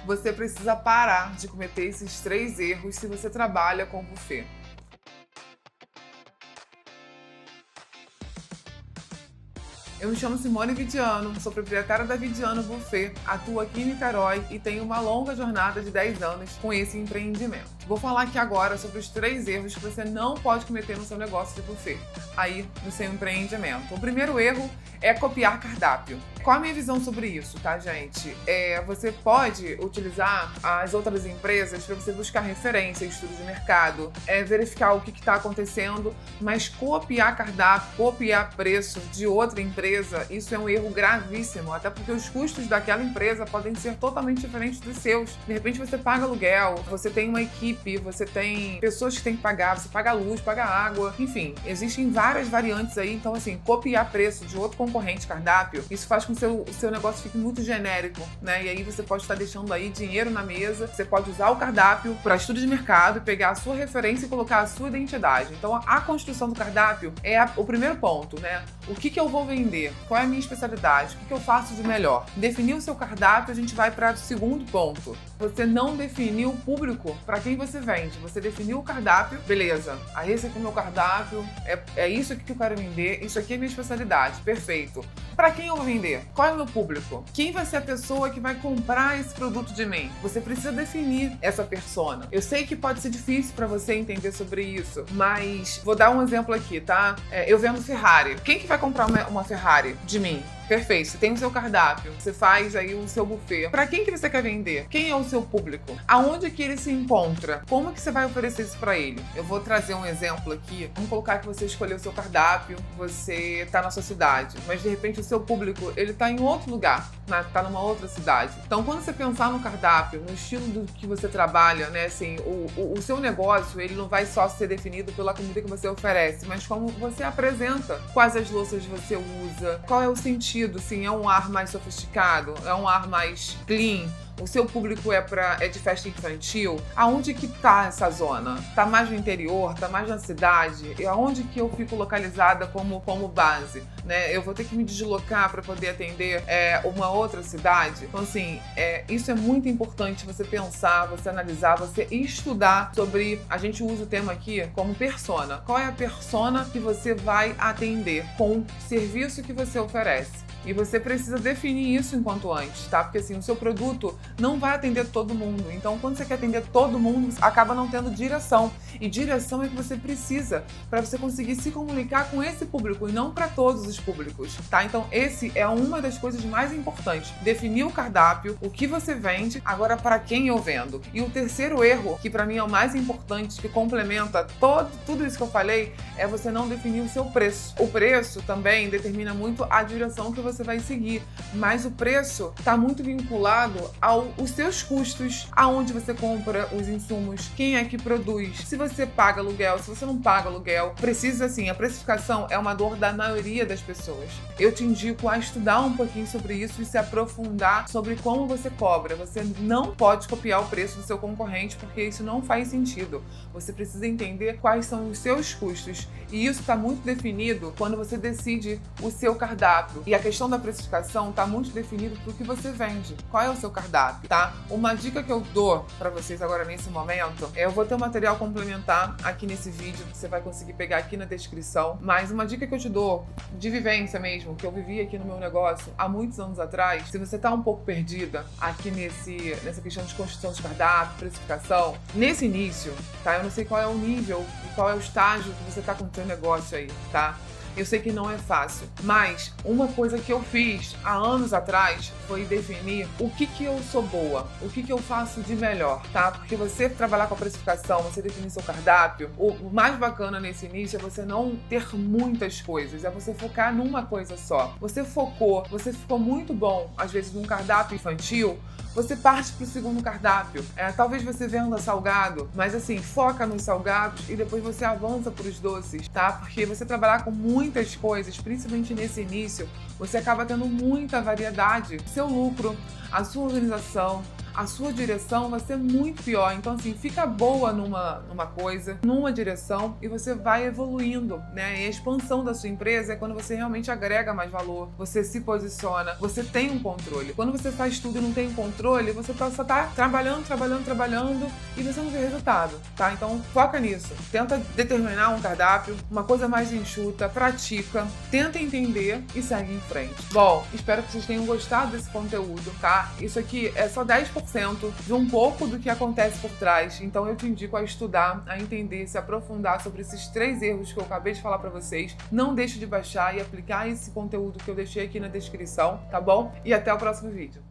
você precisa parar de cometer esses 3 erros se você trabalha com buffet. Eu me chamo Simone Vidiano, sou proprietária da Vidiano Buffet, atuo aqui em Niterói e tenho uma longa jornada de 10 anos com esse empreendimento. Vou falar aqui agora sobre os 3 erros que você não pode cometer no seu negócio de buffet, aí no seu empreendimento. O primeiro erro é copiar cardápio. Qual a minha visão sobre isso, tá, gente? Você pode utilizar as outras empresas para você buscar referência, estudo de mercado, verificar o que está acontecendo, mas copiar cardápio, copiar preço de outra empresa, isso é um erro gravíssimo, até porque os custos daquela empresa podem ser totalmente diferentes dos seus. De repente você paga aluguel, você tem uma equipe, você tem pessoas que tem que pagar, você paga luz, paga água, enfim, existem várias variantes aí, então assim, copiar preço de outro concorrente cardápio, isso faz com que o seu negócio fique muito genérico, né? E aí você pode estar deixando aí dinheiro na mesa, você pode usar o cardápio para estudo de mercado, pegar a sua referência e colocar a sua identidade. Então a construção do cardápio é o primeiro ponto, né? O que eu vou vender? Qual é a minha especialidade? O que eu faço de melhor? Definir o seu cardápio, a gente vai para o segundo ponto. Você não definiu o público para quem você vende. Você definiu o cardápio, beleza. Aí esse aqui é o meu cardápio, é isso aqui que eu quero vender, isso aqui é a minha especialidade, perfeito. Para quem eu vou vender? Qual é o meu público? Quem vai ser a pessoa que vai comprar esse produto de mim? Você precisa definir essa persona. Eu sei que pode ser difícil para você entender sobre isso, mas vou dar um exemplo aqui, tá? Eu vendo Ferrari. Quem que vai comprar uma Ferrari de mim? Perfeito, você tem o seu cardápio, você faz aí o seu buffet. Para quem que você quer vender? Quem é o seu público? Aonde que ele se encontra? Como que você vai oferecer isso para ele? Eu vou trazer um exemplo aqui. Vamos colocar que você escolheu o seu cardápio, você tá na sua cidade, mas de repente o seu público, ele tá em outro lugar, né? Tá numa outra cidade. Então, quando você pensar no cardápio, no estilo do que você trabalha, né, assim, o seu negócio, ele não vai só ser definido pela comida que você oferece, mas como você apresenta, quais as louças você usa, qual é o sentido. Sim, é um ar mais sofisticado, é um ar mais clean. O seu público é de festa infantil. Aonde que tá essa zona? Tá mais no interior? Tá mais na cidade? E aonde que eu fico localizada como base? Né? Eu vou ter que me deslocar para poder atender uma outra cidade? Então, assim, isso é muito importante você pensar, você analisar, você estudar sobre... A gente usa o tema aqui como persona. Qual é a persona que você vai atender com o serviço que você oferece? E você precisa definir isso enquanto antes, tá? Porque assim, o seu produto não vai atender todo mundo. Então, quando você quer atender todo mundo, acaba não tendo direção. E direção é o que você precisa para você conseguir se comunicar com esse público e não para todos os públicos, tá? Então, esse é uma das coisas mais importantes. Definir o cardápio, o que você vende, agora para quem eu vendo. E o terceiro erro, que para mim é o mais importante, que complementa tudo isso que eu falei, é você não definir o seu preço. O preço também determina muito a direção que você vai seguir, mas o preço está muito vinculado aos seus custos, aonde você compra os insumos, quem é que produz, se você paga aluguel, se você não paga aluguel. Precisa, assim, a precificação é uma dor da maioria das pessoas. Eu te indico a estudar um pouquinho sobre isso e se aprofundar sobre como você cobra. Você não pode copiar o preço do seu concorrente, porque isso não faz sentido. Você precisa entender quais são os seus custos, e isso está muito definido quando você decide o seu cardápio. E a questão da precificação está muito definido para o que você vende. Qual é o seu cardápio, tá? Uma dica que eu dou para vocês agora nesse momento eu vou ter um material complementar aqui nesse vídeo, que você vai conseguir pegar aqui na descrição, mas uma dica que eu te dou, de vivência mesmo, que eu vivi aqui no meu negócio há muitos anos atrás. Se você tá um pouco perdida aqui nessa questão de construção de cardápio, precificação, nesse início, tá? Eu não sei qual é o nível e qual é o estágio que você tá com o seu negócio aí, tá? Eu sei que não é fácil, mas uma coisa que eu fiz há anos atrás foi definir o que eu sou boa, o que eu faço de melhor, tá? Porque você trabalhar com a precificação, você definir seu cardápio, o mais bacana nesse início é você não ter muitas coisas, é você focar numa coisa só. Você focou, você ficou muito bom, às vezes, num cardápio infantil, você parte pro segundo cardápio. Talvez você venda salgado, mas assim, foca nos salgados e depois você avança pros doces, tá? Porque você trabalhar com muitas coisas, principalmente nesse início, você acaba tendo muita variedade. Seu lucro, a sua organização, a sua direção vai ser muito pior. Então, assim, fica boa numa coisa, numa direção, e você vai evoluindo, né? E a expansão da sua empresa é quando você realmente agrega mais valor, você se posiciona, você tem um controle. Quando você faz tudo e não tem um controle, você só tá trabalhando e você não vê resultado, tá? Então, foca nisso. Tenta determinar um cardápio, uma coisa mais enxuta, pratica, tenta entender e segue em frente. Bom, espero que vocês tenham gostado desse conteúdo, tá? Isso aqui é só 10% de um pouco do que acontece por trás, então eu te indico a estudar, a entender, se aprofundar sobre esses 3 erros que eu acabei de falar pra vocês. Não deixe de baixar e aplicar esse conteúdo que eu deixei aqui na descrição, tá bom? E até o próximo vídeo.